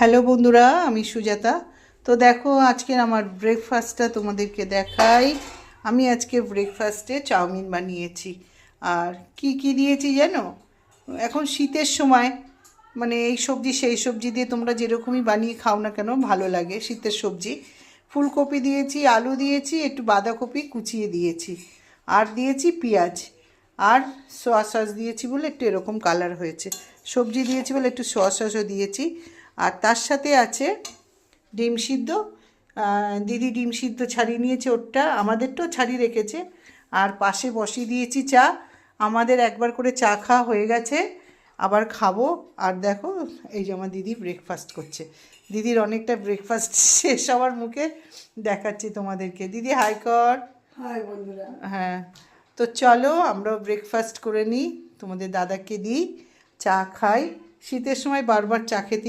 Hello বন্ধুরা, আমি সুজাতা। তো দেখো, আজকের আমার ব্রেকফাস্টটা তোমাদেরকে দেখাই। আমি আজকে ব্রেকফাস্টে চাউমিন বানিয়েছি। আর কি কি দিয়েছি জানো? এখন শীতের সময় মানে এই সবজি সেই সবজি দিয়ে তোমরা যেরকমই বানিয়ে খাও না কেন ভালো লাগে শীতের সবজি। ফুলকপি দিয়েছি, আলু দিয়েছি, একটু বাঁধাকপি কুচিয়ে দিয়েছি, আর দিয়েছি পেঁয়াজ, আর সোয়া সস দিয়েছি বলে একটু এরকম কালার হয়েছে। সবজি দিয়েছি বলে একটু সোয়া সসও দিয়েছি। আর তার সাথে আছে ডিম সিদ্ধ। দিদি ডিম সিদ্ধ ছাড়িয়ে নিয়েছে, ওরটা আমাদেরটাও ছাড়িয়ে রেখেছে। আর পাশে বসিয়ে দিয়েছি চা। আমাদের একবার করে চা খাওয়া হয়ে গেছে, আবার খাবো। আর দেখো, এই যে আমার দিদি ব্রেকফাস্ট করছে। দিদির অনেকটা ব্রেকফাস্ট শেষ হওয়ার মুখে দেখাচ্ছি তোমাদেরকে। দিদি হাই কর। হাই বন্ধুরা। হ্যাঁ, তো চলো আমরাও ব্রেকফাস্ট করে নিই, তোমাদের দাদাকে দিই, চা খাই। শীতের সময় বারবার চা খেতে